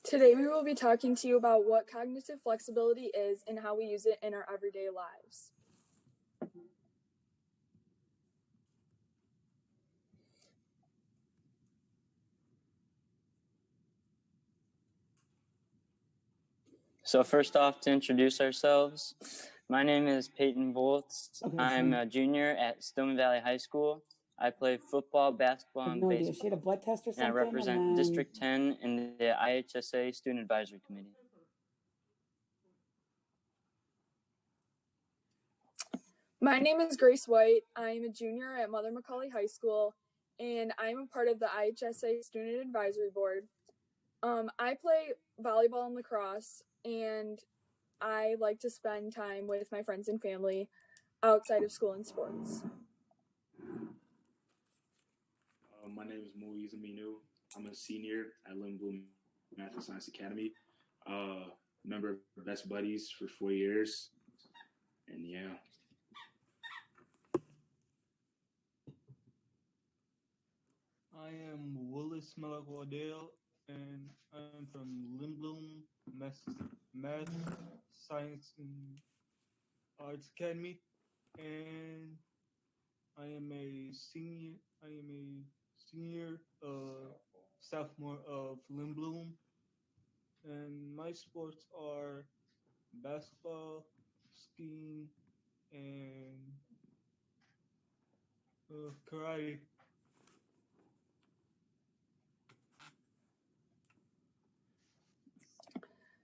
Today we will be talking to you about what cognitive flexibility is and how we use it in our everyday lives. So first off, to introduce ourselves, my name is Peyton Volts. I'm a junior at Stillman Valley High School. I play football, basketball, and baseball. She had a blood test or something. And I represent District 10 in the IHSA Student Advisory Committee. My name is Grace White. I'm a junior at Mother McCauley High School, and I'm a part of the IHSA Student Advisory Board. I play volleyball and lacrosse, and I like to spend time with my friends and family outside of school and sports. My name is Moise Aminu. I'm a senior at Lindblom Math and Science Academy. Member of Best Buddies for 4 years. And yeah. I am Willis Malak-Waddell, and I'm from Lindblom Math, Science, and Arts Academy, and I am a senior sophomore of Lindblom, and my sports are basketball, skiing, and karate.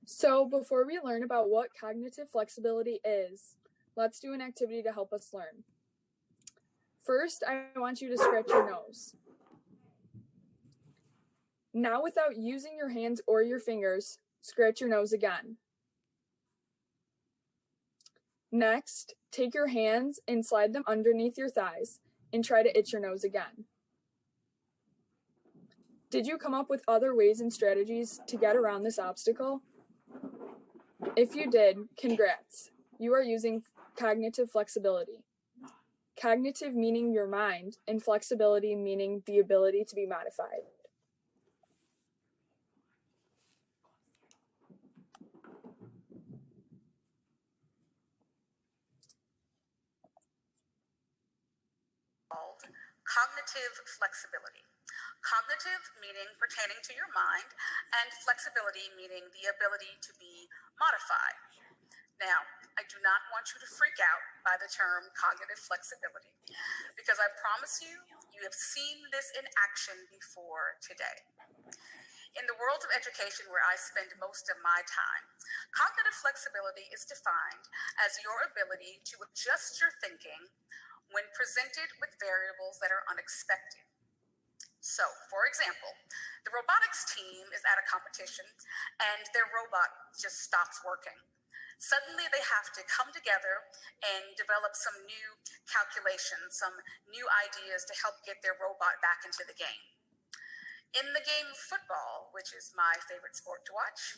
So before we learn about what cognitive flexibility is, let's do an activity to help us learn. First, I want you to scratch your nose. Now, without using your hands or your fingers, scratch your nose again. Next, take your hands and slide them underneath your thighs and try to itch your nose again. Did you come up with other ways and strategies to get around this obstacle? If you did, congrats. You are using cognitive flexibility. Cognitive meaning your mind, and flexibility meaning the ability to be modified. Cognitive flexibility. Cognitive meaning pertaining to your mind, and flexibility meaning the ability to be modified. Now, I do not want you to freak out by the term cognitive flexibility, because I promise you, you have seen this in action before today. In the world of education where I spend most of my time, cognitive flexibility is defined as your ability to adjust your thinking when presented with variables that are unexpected. So, for example, the robotics team is at a competition and their robot just stops working. Suddenly they have to come together and develop some new calculations, some new ideas to help get their robot back into the game. In the game of football, which is my favorite sport to watch,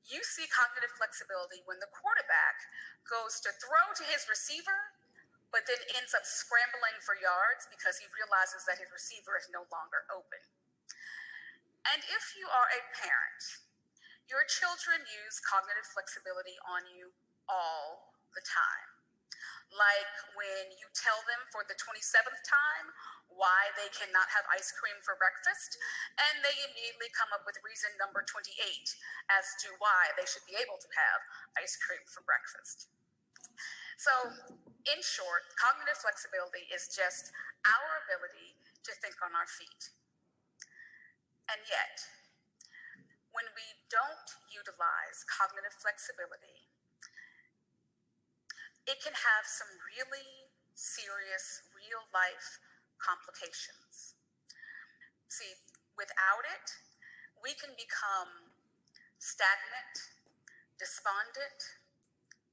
you see cognitive flexibility when the quarterback goes to throw to his receiver, but then ends up scrambling for yards because he realizes that his receiver is no longer open. And if you are a parent, your children use cognitive flexibility on you all the time. Like when you tell them for the 27th time why they cannot have ice cream for breakfast, and they immediately come up with reason number 28 as to why they should be able to have ice cream for breakfast. So, in short, cognitive flexibility is just our ability to think on our feet. And yet, when we don't utilize cognitive flexibility, it can have some really serious real-life complications. See, without it, we can become stagnant, despondent,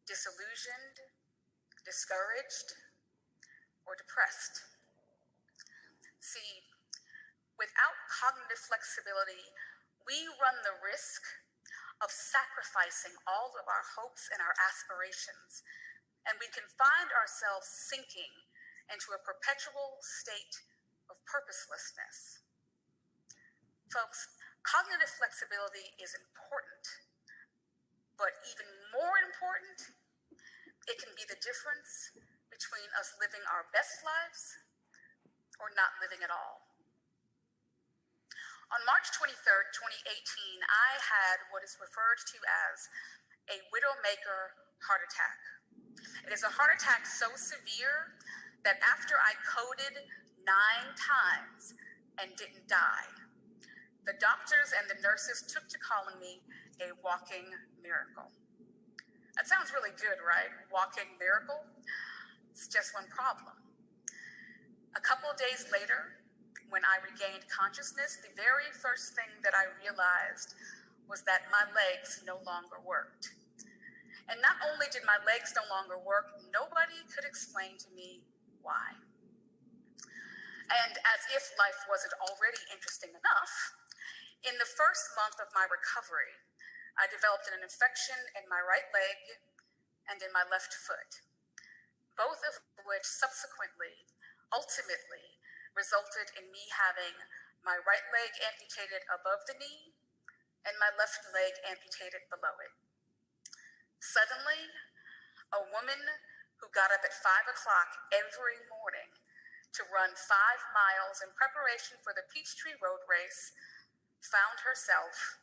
disillusioned, discouraged, or depressed. See, without cognitive flexibility, we run the risk of sacrificing all of our hopes and our aspirations, and we can find ourselves sinking into a perpetual state of purposelessness. Folks, Cognitive flexibility is important, but even more important, it can be the difference between us living our best lives or not living at all. On March 23rd, 2018, I had what is referred to as a widowmaker heart attack. It is a heart attack so severe that after I coded 9 times and didn't die, the doctors and the nurses took to calling me a walking miracle. That sounds really good, right? Walking miracle? It's just one problem. A couple of days later, when I regained consciousness, the very first thing that I realized was that my legs no longer worked. And not only did my legs no longer work, nobody could explain to me why. And as if life wasn't already interesting enough, in the first month of my recovery, I developed an infection in my right leg and in my left foot, both of which subsequently, ultimately, resulted in me having my right leg amputated above the knee and my left leg amputated below it. Suddenly, a woman who got up at 5 o'clock every morning to run 5 miles in preparation for the Peachtree Road Race found herself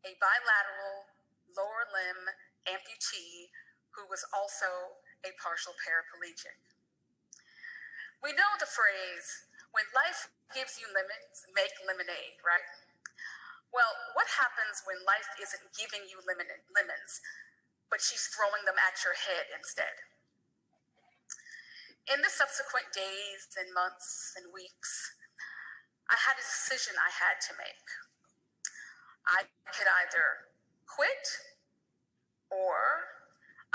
a bilateral lower limb amputee who was also a partial paraplegic. We know the phrase, when life gives you lemons, make lemonade, right? Well, what happens when life isn't giving you lemons, but she's throwing them at your head instead? In the subsequent days and months and weeks, I had a decision I had to make. I could either quit or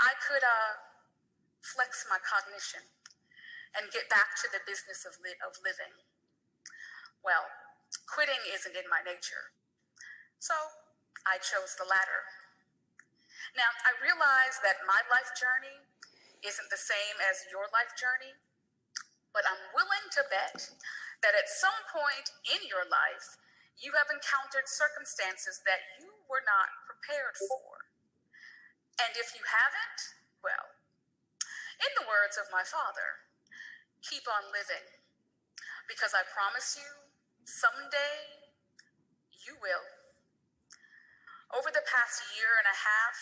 I could flex my cognition and get back to the business of living. Well, quitting isn't in my nature, so I chose the latter. Now, I realize that my life journey isn't the same as your life journey, but I'm willing to bet that at some point in your life, you have encountered circumstances that you were not prepared for. And if you haven't, well, in the words of my father, keep on living, because I promise you, someday you will. Over the past year and a half,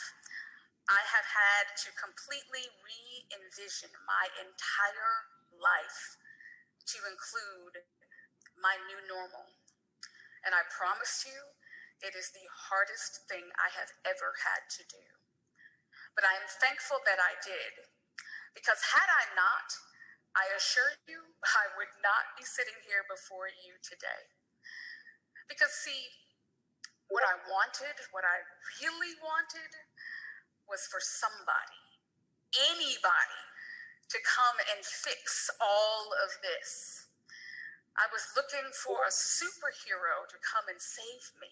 I have had to completely re-envision my entire life to include my new normal. And I promise you, it is the hardest thing I have ever had to do. But I am thankful that I did, because had I not, I assure you, I would not be sitting here before you today. Because see, what I really wanted, was for somebody, anybody, to come and fix all of this. I was looking for a superhero to come and save me.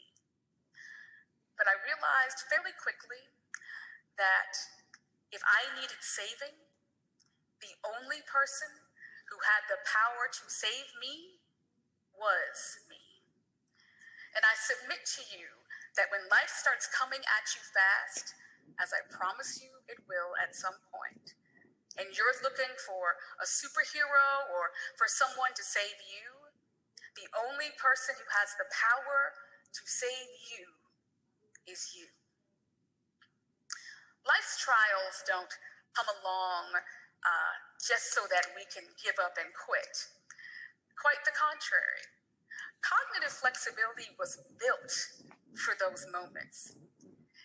But I realized fairly quickly that if I needed saving, the only person who had the power to save me was me. And I submit to you that when life starts coming at you fast, as I promise you it will at some point, and you're looking for a superhero or for someone to save you, the only person who has the power to save you is you. Life's trials don't come along just so that we can give up and quit. Quite the contrary. Cognitive flexibility was built for those moments.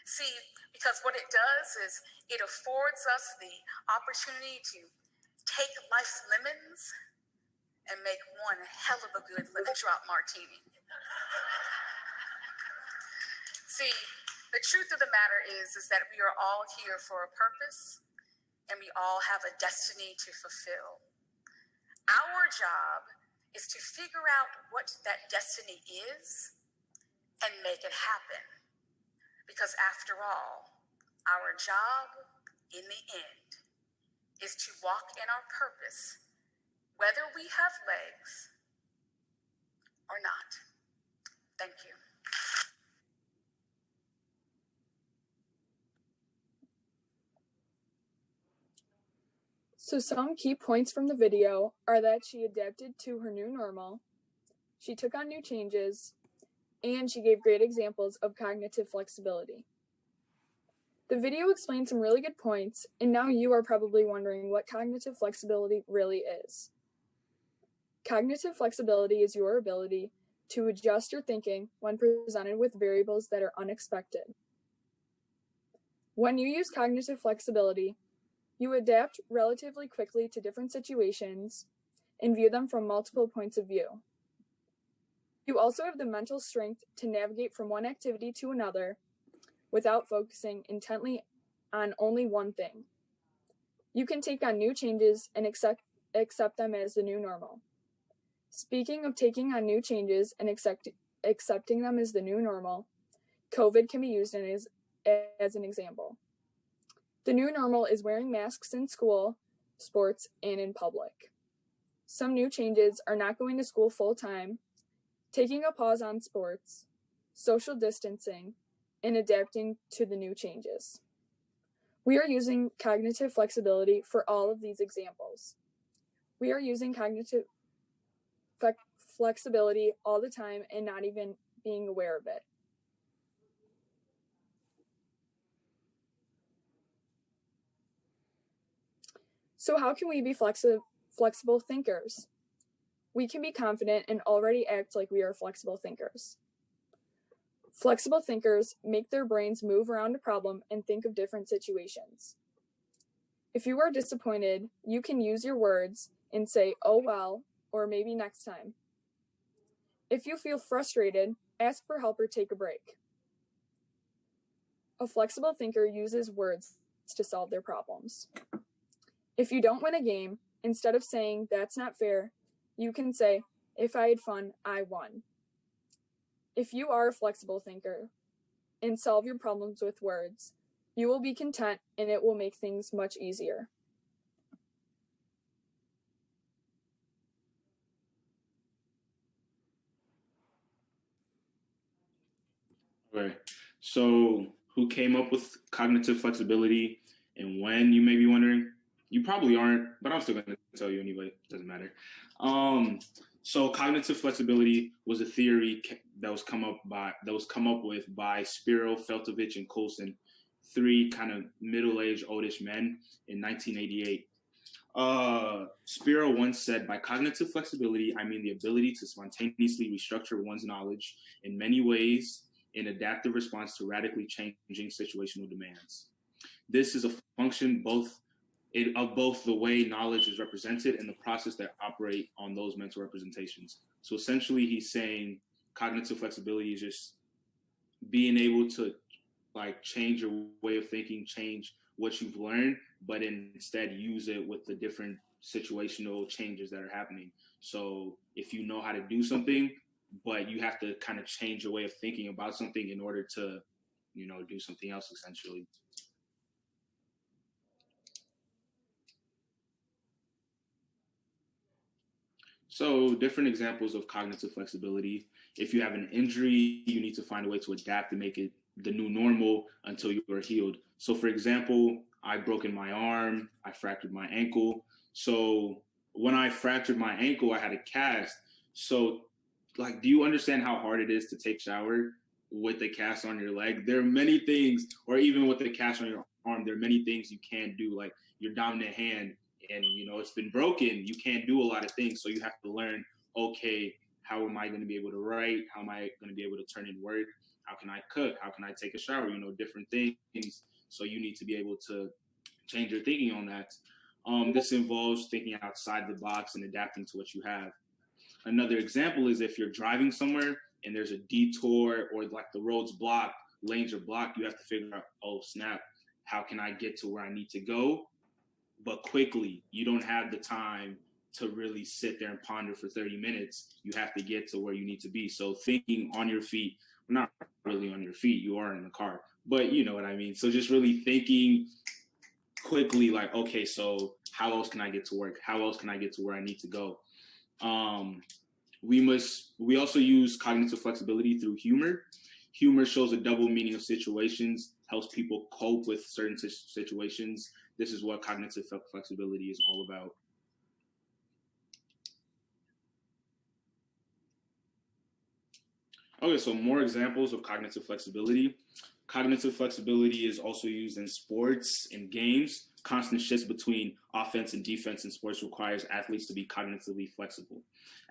See, because what it does is it affords us the opportunity to take life's lemons and make one hell of a good lemon drop martini. See, the truth of the matter is that we are all here for a purpose, and we all have a destiny to fulfill. Our job is to figure out what that destiny is and make it happen. Because after all, our job in the end is to walk in our purpose, whether we have legs or not. Thank you. So some key points from the video are that she adapted to her new normal, she took on new changes, and she gave great examples of cognitive flexibility. The video explained some really good points, and now you are probably wondering what cognitive flexibility really is. Cognitive flexibility is your ability to adjust your thinking when presented with variables that are unexpected. When you use cognitive flexibility, you adapt relatively quickly to different situations and view them from multiple points of view. You also have the mental strength to navigate from one activity to another without focusing intently on only one thing. You can take on new changes and accept them as the new normal. Speaking of taking on new changes and accepting them as the new normal, COVID can be used as an example. The new normal is wearing masks in school, sports, and in public. Some new changes are not going to school full-time, taking a pause on sports, social distancing, and adapting to the new changes. We are using cognitive flexibility for all of these examples. We are using cognitive flexibility all the time and not even being aware of it. So how can we be flexible thinkers? We can be confident and already act like we are flexible thinkers. Flexible thinkers make their brains move around a problem and think of different situations. If you are disappointed, you can use your words and say, "Oh well," or "maybe next time." If you feel frustrated, ask for help or take a break. A flexible thinker uses words to solve their problems. If you don't win a game, instead of saying, "That's not fair," you can say, "If I had fun, I won." If you are a flexible thinker and solve your problems with words, you will be content and it will make things much easier. Okay, so who came up with cognitive flexibility and when, you may be wondering? You probably aren't, but I'm still going to tell you anyway. Doesn't matter. So cognitive flexibility was a theory that was come up with by Spiro, Feltovich, and Coulson, three kind of middle-aged, oldish men in 1988. Spiro once said, "By cognitive flexibility, I mean the ability to spontaneously restructure one's knowledge in many ways in adaptive response to radically changing situational demands. This is a function of both the way knowledge is represented and the process that operate on those mental representations." So essentially, he's saying cognitive flexibility is just being able to change your way of thinking, change what you've learned, but instead use it with the different situational changes that are happening. So if you know how to do something, but you have to kind of change your way of thinking about something in order to, do something else, essentially. So different examples of cognitive flexibility. If you have an injury, you need to find a way to adapt and make it the new normal until you are healed. So for example, I've broken my arm, I fractured my ankle. So when I fractured my ankle, I had a cast. So do you understand how hard it is to take a shower with a cast on your leg? There are many things, or even with the cast on your arm, there are many things you can't do, like your dominant hand, and it's been broken. You can't do a lot of things. So you have to learn, okay, how am I going to be able to write? How am I going to be able to turn in work? How can I cook? How can I take a shower? Different things. So you need to be able to change your thinking on that. This involves thinking outside the box and adapting to what you have. Another example is if you're driving somewhere and there's a detour or the road's blocked, lanes are blocked, you have to figure out, oh snap, how can I get to where I need to go? But quickly. You don't have the time to really sit there and ponder for 30 minutes. You have to get to where you need to be. So thinking on your feet, not really on your feet, you are in the car, but you know what I mean. So just really thinking quickly, okay, so how else can I get to work? How else can I get to where I need to go? We also use cognitive flexibility through humor. Humor shows a double meaning of situations, helps people cope with certain situations this is what cognitive flexibility is all about. Okay, so more examples of cognitive flexibility. Cognitive flexibility is also used in sports and games. Constant shifts between offense and defense in sports requires athletes to be cognitively flexible.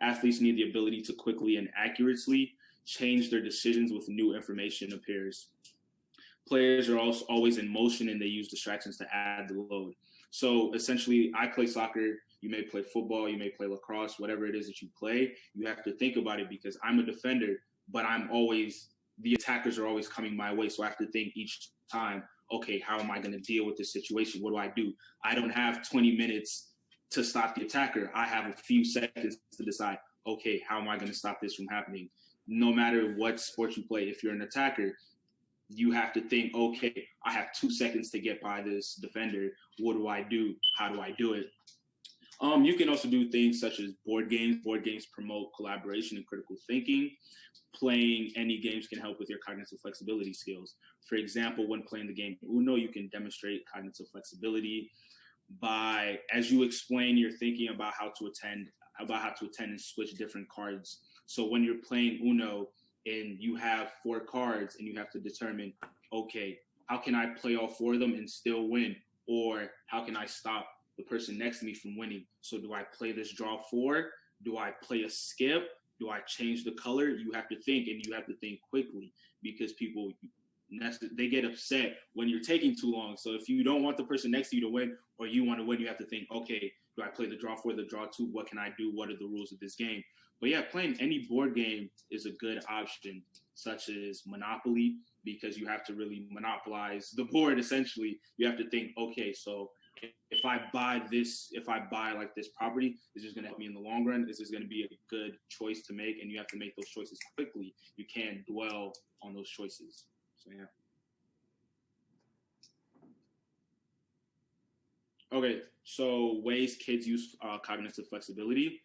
Athletes need the ability to quickly and accurately change their decisions with new information appears. Players are also always in motion and they use distractions to add the load. So essentially, I play soccer, you may play football, you may play lacrosse, whatever it is that you play, you have to think about it because I'm a defender, but the attackers are always coming my way. So I have to think each time, okay, how am I going to deal with this situation? What do? I don't have 20 minutes to stop the attacker. I have a few seconds to decide, okay, how am I going to stop this from happening? No matter what sport you play, if you're an attacker, you have to think, okay, I have 2 seconds to get by this defender. What do I do? How do I do it? You can also do things such as board games. Board games promote collaboration and critical thinking. Playing any games can help with your cognitive flexibility skills. For example, when playing the game Uno, you can demonstrate cognitive flexibility by, as you explain, you're thinking about how to attend and switch different cards. So when you're playing Uno and you have 4 cards and you have to determine, okay, how can I play all 4 of them and still win? Or how can I stop the person next to me from winning? So do I play this draw 4? Do I play a skip? Do I change the color? You have to think, and you have to think quickly because people, they get upset when you're taking too long. So if you don't want the person next to you to win or you want to win, you have to think, okay, do I play the draw 4, the draw 2? What can I do? What are the rules of this game? But yeah, playing any board game is a good option, such as Monopoly, because you have to really monopolize the board. Essentially, you have to think, okay, so if I buy like this property, is this going to help me in the long run? Is this going to be a good choice to make? And you have to make those choices quickly. You can't dwell on those choices. So yeah. Okay, so ways kids use cognitive flexibility.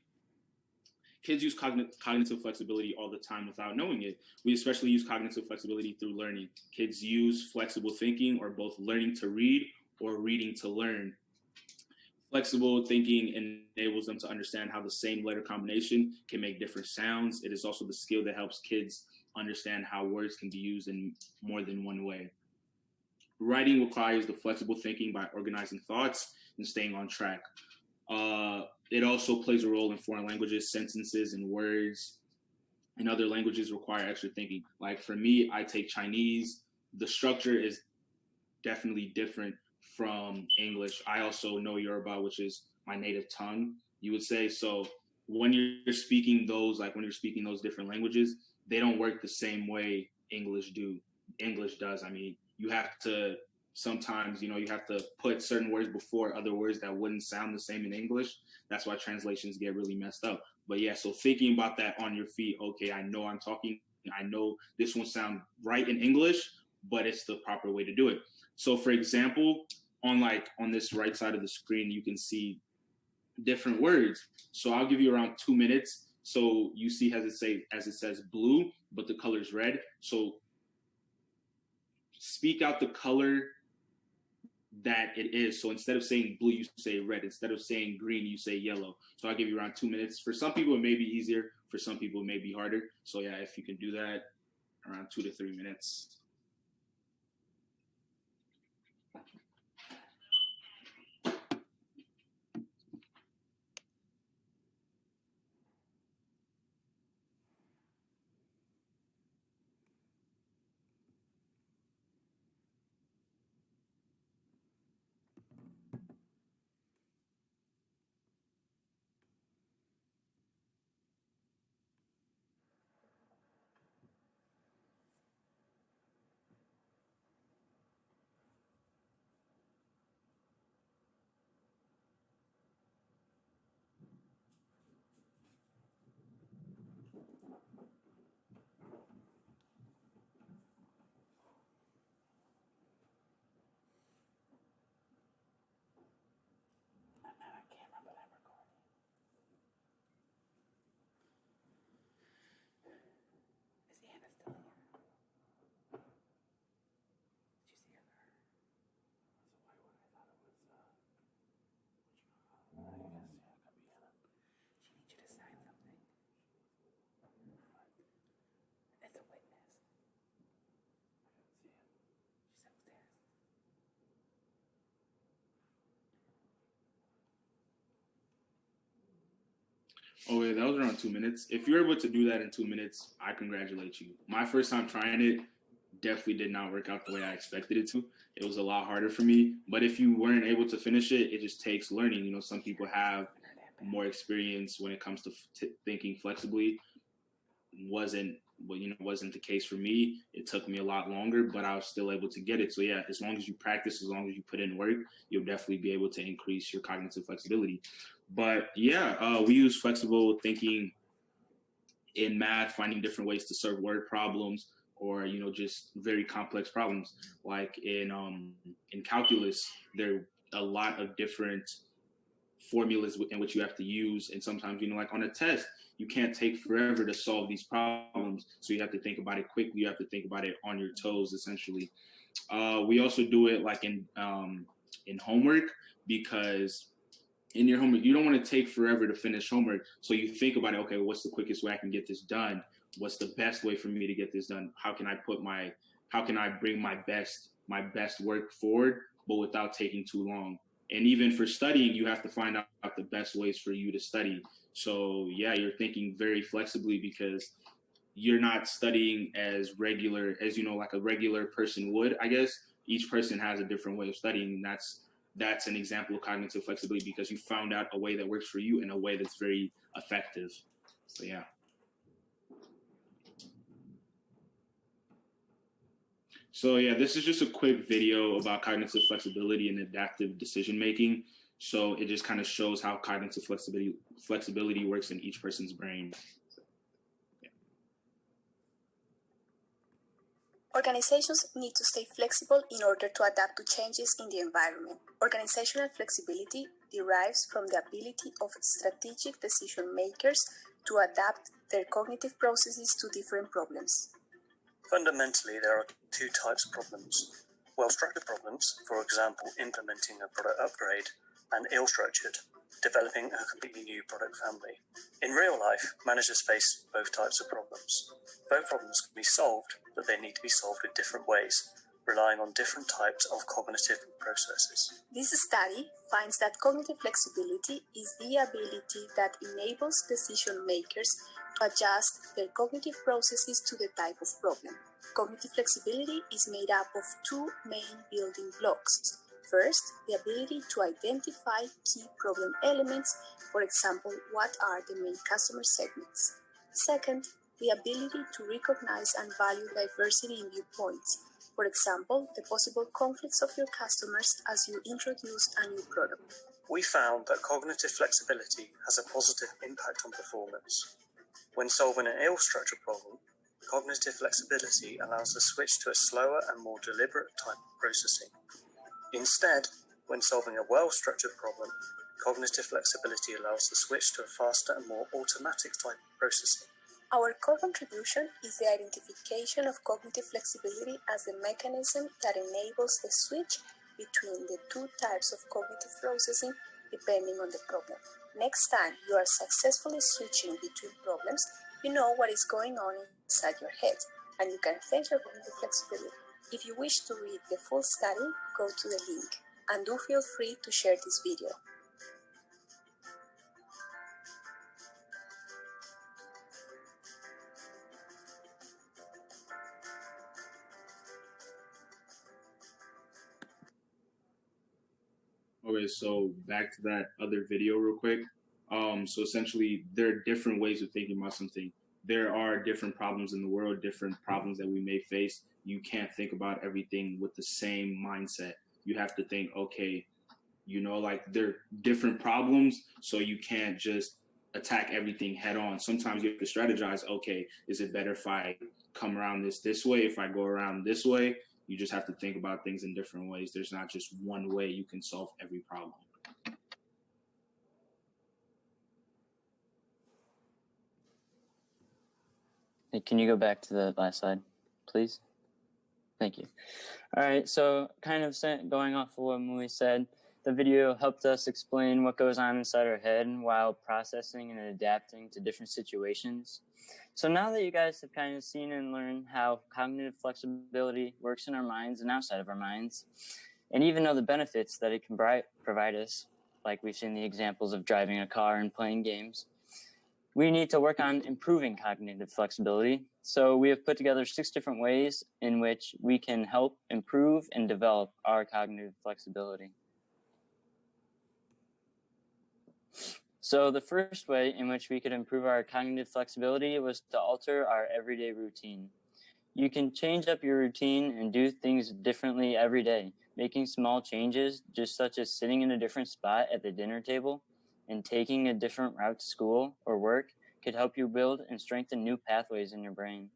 Kids use cognitive flexibility all the time without knowing it. We especially use cognitive flexibility through learning. Kids use flexible thinking or both learning to read or reading to learn. Flexible thinking enables them to understand how the same letter combination can make different sounds. It is also the skill that helps kids understand how words can be used in more than one way. Writing requires the flexible thinking by organizing thoughts and staying on track. It also plays a role in foreign languages. Sentences and words in other languages require extra thinking. Like for me, I take Chinese. The structure is definitely different from English. I also know Yoruba, which is my native tongue, you would say. So when you're speaking those different languages, they don't work the same way English does. I mean, you have to sometimes, you have to put certain words before other words that wouldn't sound the same in English. That's why translations get really messed up. But yeah, so thinking about that on your feet, okay, I know I know this won't sound right in English, but it's the proper way to do it. So for example, on this right side of the screen, you can see different words. So I'll give you around 2 minutes. So you see as it says blue, but the color is red. So speak out the color that it is. So instead of saying blue, you say red. Instead of saying green, you say yellow. So I'll give you around 2 minutes. For some people, it may be easier. For some people, it may be harder. So yeah, if you can do that, around 2 to 3 minutes. Okay, that was around 2 minutes. If you're able to do that in 2 minutes, I congratulate you. My first time trying it definitely did not work out the way I expected it to. It was a lot harder for me. But if you weren't able to finish it, it just takes learning. You know, some people have more experience when it comes to thinking flexibly. Wasn't the case for me. It took me a lot longer, but I was still able to get it. So yeah, as long as you practice, as long as you put in work, you'll definitely be able to increase your cognitive flexibility. But yeah, we use flexible thinking in math, finding different ways to solve word problems, or just very complex problems. Like in calculus, there are a lot of different formulas in which you have to use, and sometimes like on a test, you can't take forever to solve these problems, so you have to think about it quickly. You have to think about it on your toes, essentially. We also do it like in homework, because in your homework, you don't want to take forever to finish homework. So you think about it, okay, what's the quickest way I can get this done? What's the best way for me to get this done? How can I bring my best work forward, but without taking too long? And even for studying, you have to find out the best ways for you to study. So yeah, you're thinking very flexibly, because you're not studying as regular as, like a regular person would, I guess. Each person has a different way of studying. And that's an example of cognitive flexibility, because you found out a way that works for you in a way that's very effective. So yeah. So yeah, this is just a quick video about cognitive flexibility and adaptive decision making. So it just kind of shows how cognitive flexibility works in each person's brain. Organizations need to stay flexible in order to adapt to changes in the environment. Organizational flexibility derives from the ability of strategic decision makers to adapt their cognitive processes to different problems. Fundamentally, there are two types of problems. Well-structured problems, for example, implementing a product upgrade, and ill-structured, developing a completely new product family. In real life, managers face both types of problems. Both problems can be solved, but they need to be solved in different ways, relying on different types of cognitive processes. This study finds that cognitive flexibility is the ability that enables decision makers to adjust their cognitive processes to the type of problem. Cognitive flexibility is made up of two main building blocks. First, the ability to identify key problem elements, for example, what are the main customer segments. Second, the ability to recognize and value diversity in viewpoints, for example, the possible conflicts of your customers as you introduce a new product. We found that cognitive flexibility has a positive impact on performance. When solving an ill-structured problem, cognitive flexibility allows the switch to a slower and more deliberate type of processing. Instead, when solving a well-structured problem, cognitive flexibility allows the switch to a faster and more automatic type of processing. Our core contribution is the identification of cognitive flexibility as the mechanism that enables the switch between the two types of cognitive processing depending on the problem. Next time you are successfully switching between problems, you know what is going on inside your head, and you can thank your cognitive flexibility. If you wish to read the full study, go to the link, and do feel free to share this video. Okay, so back to that other video real quick. So essentially, there are different ways of thinking about something. There are different problems in the world, different problems that we may face. You can't think about everything with the same mindset. You have to think, okay, like there are different problems, so you can't just attack everything head on. Sometimes you have to strategize, okay, is it better if I come around this way, if I go around this way? You just have to think about things in different ways. There's not just one way you can solve every problem. Hey, can you go back to the last slide, please? Thank you. All right, so kind of going off of what Mui said, the video helped us explain what goes on inside our head while processing and adapting to different situations. So now that you guys have kind of seen and learned how cognitive flexibility works in our minds and outside of our minds, and even know the benefits that it can provide us, like we've seen the examples of driving a car and playing games, We need to work on improving cognitive flexibility. So we have put together 6 different ways in which we can help improve and develop our cognitive flexibility. So the first way in which we could improve our cognitive flexibility was to alter our everyday routine. You can change up your routine and do things differently every day. Making small changes, just such as sitting in a different spot at the dinner table and taking a different route to school or work, could help you build and strengthen new pathways in your brain.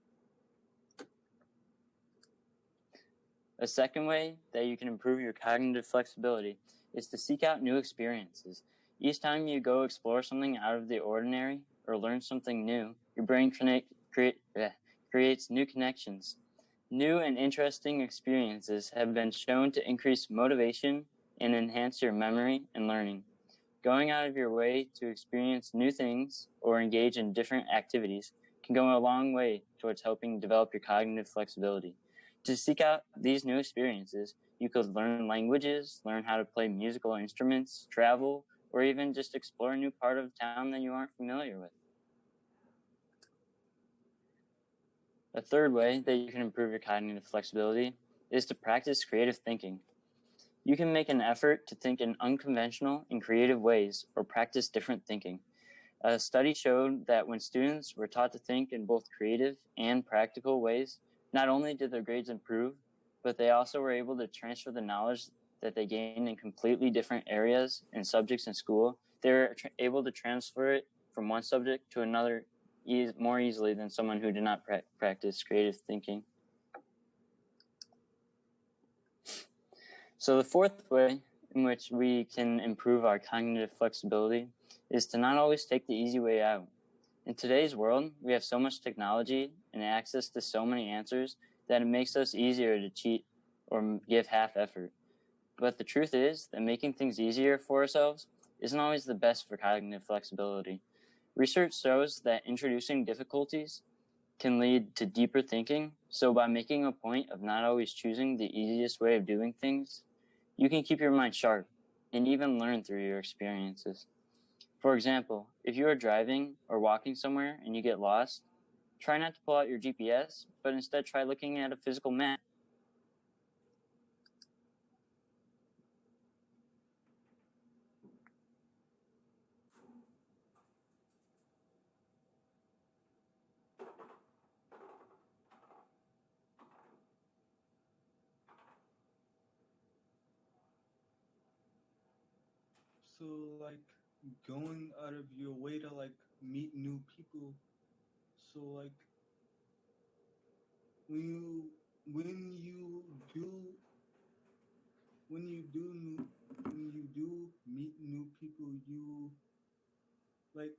A second way that you can improve your cognitive flexibility is to seek out new experiences. Each time you go explore something out of the ordinary or learn something new, your brain creates new connections. New and interesting experiences have been shown to increase motivation and enhance your memory and learning. Going out of your way to experience new things or engage in different activities can go a long way towards helping develop your cognitive flexibility. To seek out these new experiences, you could learn languages, learn how to play musical instruments, travel, or even just explore a new part of town that you aren't familiar with. A third way that you can improve your cognitive flexibility is to practice creative thinking. You can make an effort to think in unconventional and creative ways or practice different thinking. A study showed that when students were taught to think in both creative and practical ways, not only did their grades improve, but they also were able to transfer the knowledge that they gained in completely different areas and subjects in school. They were able to transfer it from one subject to another more easily than someone who did not practice creative thinking. So the fourth way in which we can improve our cognitive flexibility is to not always take the easy way out. In today's world, we have so much technology and access to so many answers that it makes us easier to cheat or give half effort. But the truth is that making things easier for ourselves isn't always the best for cognitive flexibility. Research shows that introducing difficulties can lead to deeper thinking, so by making a point of not always choosing the easiest way of doing things, you can keep your mind sharp and even learn through your experiences. For example, if you are driving or walking somewhere and you get lost, try not to pull out your GPS, but instead try looking at a physical map. So like going out of your way to like meet new people. So like when you when you do when you do meet new people, you like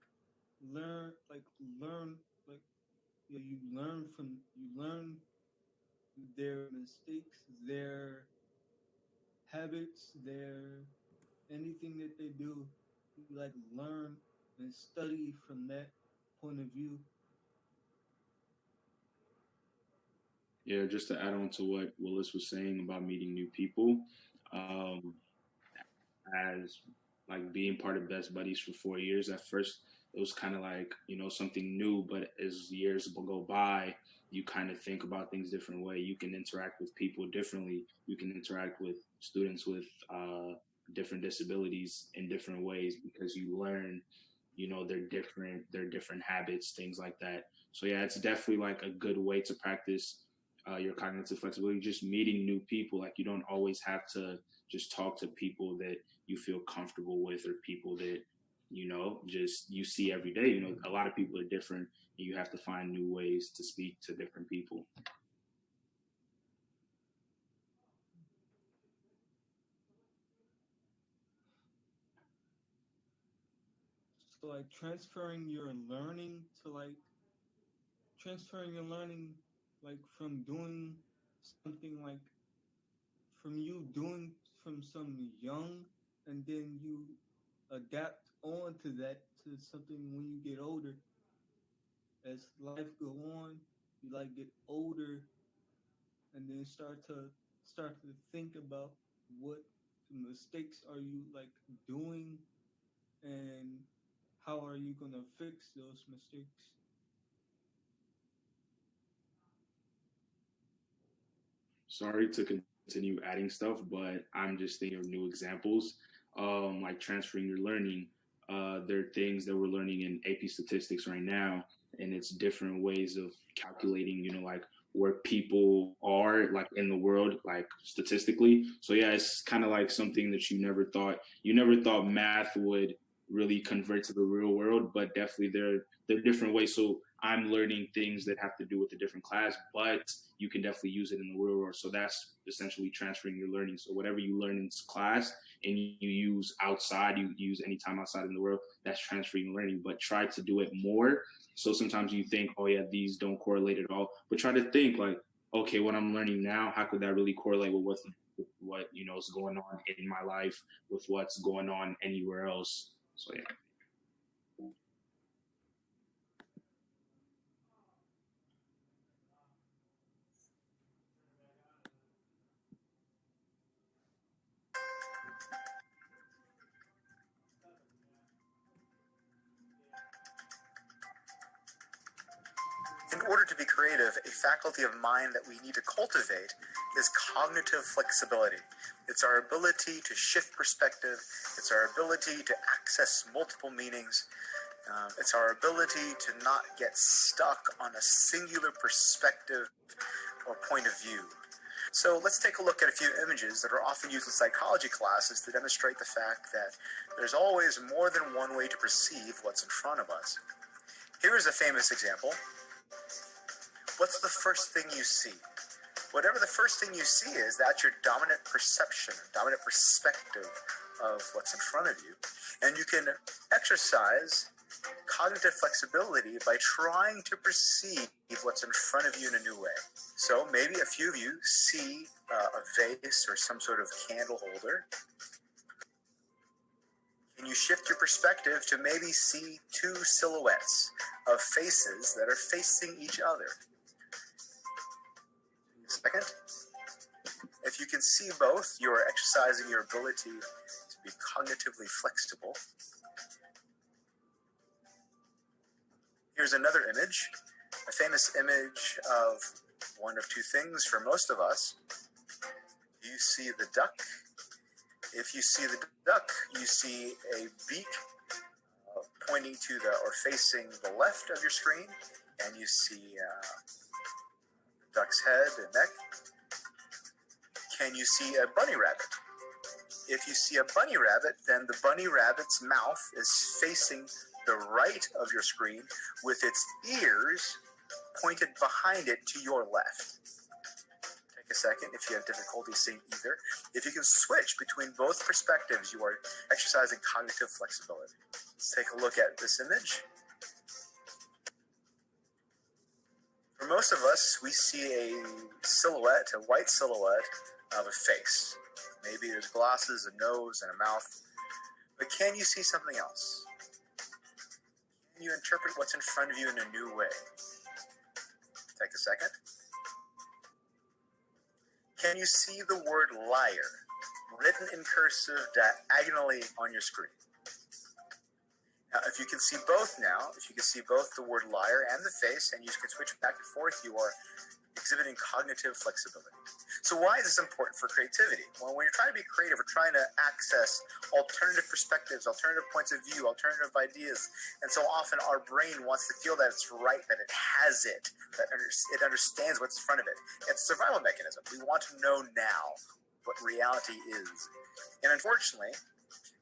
learn like yeah, you learn their mistakes, their habits, their anything that they do. You like learn and study from that point of view. Yeah, just to add on to what Willis was saying about meeting new people, as like being part of Best Buddies for 4 years. At first, it was kind of like something new, but as years go by, you kind of think about things different way. You can interact with people differently. You can interact with students with different disabilities in different ways because you learn, their different habits, things like that. So yeah, it's definitely like a good way to practice your cognitive flexibility. Just meeting new people, like you don't always have to just talk to people that you feel comfortable with or people that just you see every day. A lot of people are different and you have to find new ways to speak to different people. So like transferring your learning like from doing something like from you doing from some young and then you adapt on to that to something when you get older. As life go on, you like get older and then start to think about what mistakes are you like doing and how are you going to fix those mistakes? Sorry to continue adding stuff, but I'm just thinking of new examples, like transferring your learning. There are things that we're learning in AP statistics right now, and it's different ways of calculating, like where people are like in the world, like statistically. So yeah, it's kind of like something that you never thought math would really convert to the real world, but definitely there are different ways. So I'm learning things that have to do with a different class, but you can definitely use it in the real world. So that's essentially transferring your learning. So whatever you learn in class and you use outside, you use anytime outside in the world, that's transferring learning, but try to do it more. So sometimes you think, oh yeah, these don't correlate at all, but try to think like, okay, what I'm learning now, how could that really correlate with what is going on in my life, with what's going on anywhere else? So yeah. In order to be creative, a faculty of mind that we need to cultivate is cognitive flexibility. It's our ability to shift perspective. It's our ability to access multiple meanings. It's our ability to not get stuck on a singular perspective or point of view. So let's take a look at a few images that are often used in psychology classes to demonstrate the fact that there's always more than one way to perceive what's in front of us. Here is a famous example. What's the first thing you see? Whatever the first thing you see is, that's your dominant perception, dominant perspective of what's in front of you. And you can exercise cognitive flexibility by trying to perceive what's in front of you in a new way. So maybe a few of you see a vase or some sort of candle holder. Can you shift your perspective to maybe see two silhouettes of faces that are facing each other? Second, if you can see both, you are exercising your ability to be cognitively flexible. Here's another image, a famous image of one of two things for most of us. You see the duck. If you see the duck, you see a beak pointing to or facing the left of your screen, and you see duck's head and neck. Can you see a bunny rabbit? If you see a bunny rabbit, then the bunny rabbit's mouth is facing the right of your screen with its ears pointed behind it to your left. Take a second if you have difficulty seeing either. If you can switch between both perspectives, you are exercising cognitive flexibility. Let's take a look at this image. For most of us, we see a silhouette, a white silhouette of a face. Maybe there's glasses, a nose, and a mouth. But can you see something else? Can you interpret what's in front of you in a new way? Take a second. Can you see the word liar written in cursive diagonally on your screen? Now, if you can see both now, if you can see both the word liar and the face, and you can switch back and forth, you are exhibiting cognitive flexibility. So why is this important for creativity? Well, when you're trying to be creative, we're trying to access alternative perspectives, alternative points of view, alternative ideas. And so often our brain wants to feel that it's right, that it has it, that it understands what's in front of it. It's a survival mechanism. We want to know now what reality is. And unfortunately,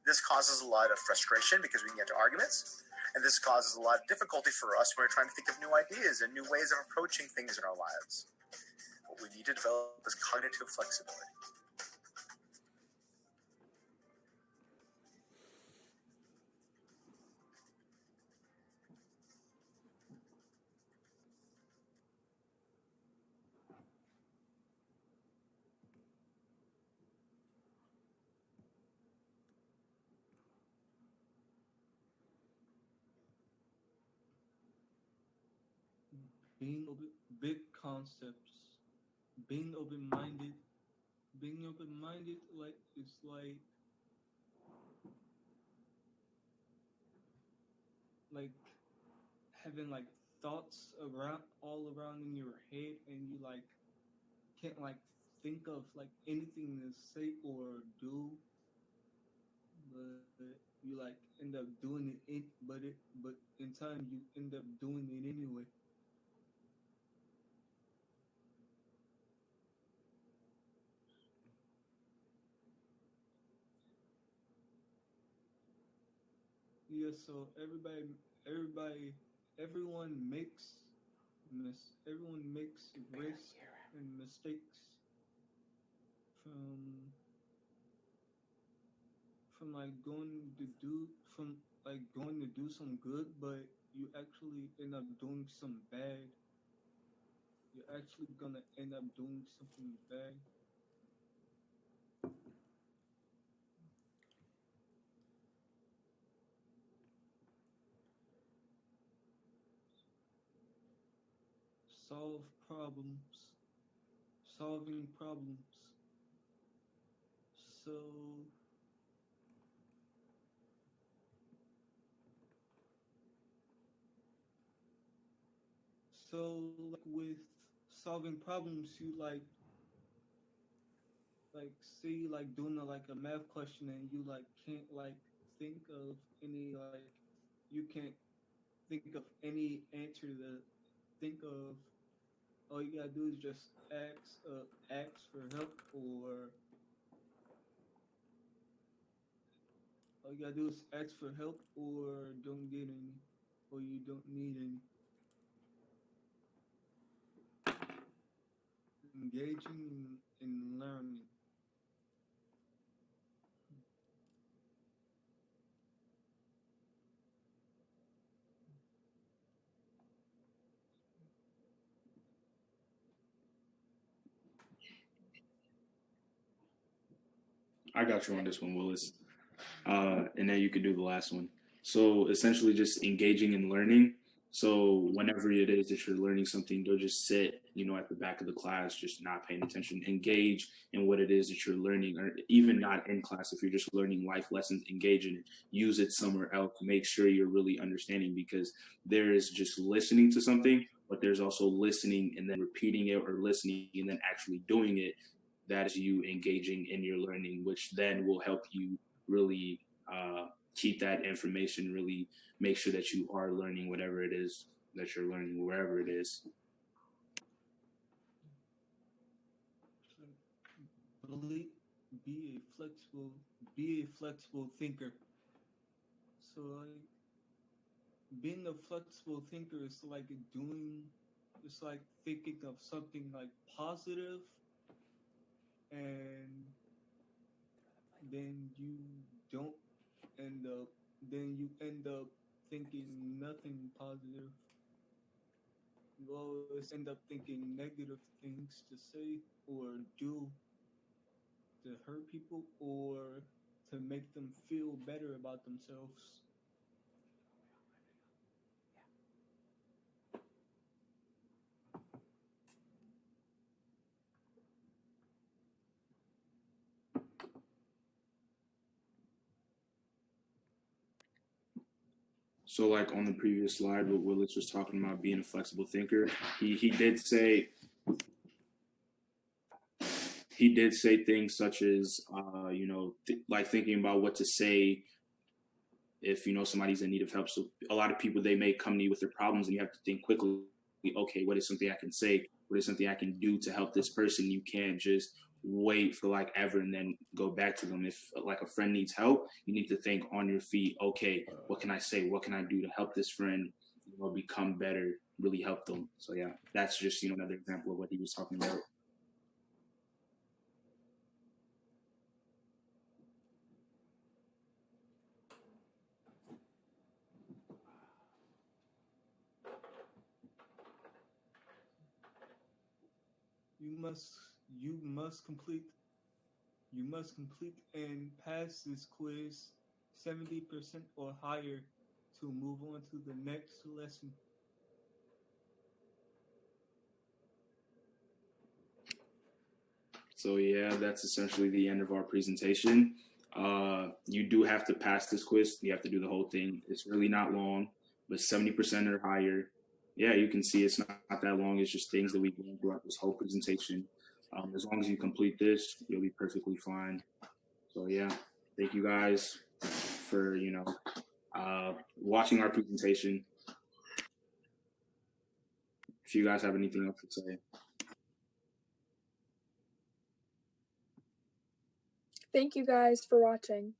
this causes a lot of frustration because we can get to arguments. And this causes a lot of difficulty for us when we're trying to think of new ideas and new ways of approaching things in our lives. What we need to develop is cognitive flexibility. Being big concepts, being open-minded, like it's like like having like thoughts all around in your head, and you like can't like think of like anything to say or do, but you like end up doing but in time you end up doing it anyway. Yeah, so everyone makes risks and mistakes from from like going to do from like going to do some good, but you actually end up doing some bad. You're actually gonna end up doing something bad. Solve problems. Solving problems. So like with solving problems, you like say like doing like a math question, and you like can't like think of any like you can't think of any answer to think of. All you gotta do is just ask for help, or all you gotta do is ask for help, or don't get any, or you don't need any. Engaging in learning. I got you on this one, Willis. And then you could do the last one. So essentially, just engaging in learning. So whenever it is that you're learning something, don't just sit, at the back of the class, just not paying attention. Engage in what it is that you're learning, or even not in class. If you're just learning life lessons, engage in it. Use it somewhere else. Make sure you're really understanding, because there is just listening to something, but there's also listening and then repeating it, or listening and then actually doing it. That is you engaging in your learning, which then will help you really keep that information, really make sure that you are learning whatever it is that you're learning, wherever it is. Be a flexible thinker. So like being a flexible thinker is like it's like thinking of something like positive, and then you don't end up then you end up thinking nothing positive. You always end up thinking negative things to say or do to hurt people, or to make them feel better about themselves. So like on the previous slide, what Willis was talking about being a flexible thinker, he did say things such as like thinking about what to say if somebody's in need of help. So a lot of people, they may come to you with their problems, and you have to think quickly, okay, what is something I can say, what is something I can do to help this person. You can't just wait for like ever and then go back to them. If like a friend needs help, you need to think on your feet, okay, what can I say, what can I do to help this friend become better, really help them. So yeah, that's just another example of what he was talking about. You must complete and pass this quiz 70% or higher to move on to the next lesson. So yeah, that's essentially the end of our presentation. You do have to pass this quiz. You have to do the whole thing. It's really not long. but 70% or higher. Yeah, you can see it's not that long. It's just things that we've learned throughout this whole presentation. As long as you complete this, you'll be perfectly fine. So yeah, thank you guys for, watching our presentation. If you guys have anything else to say. Thank you guys for watching.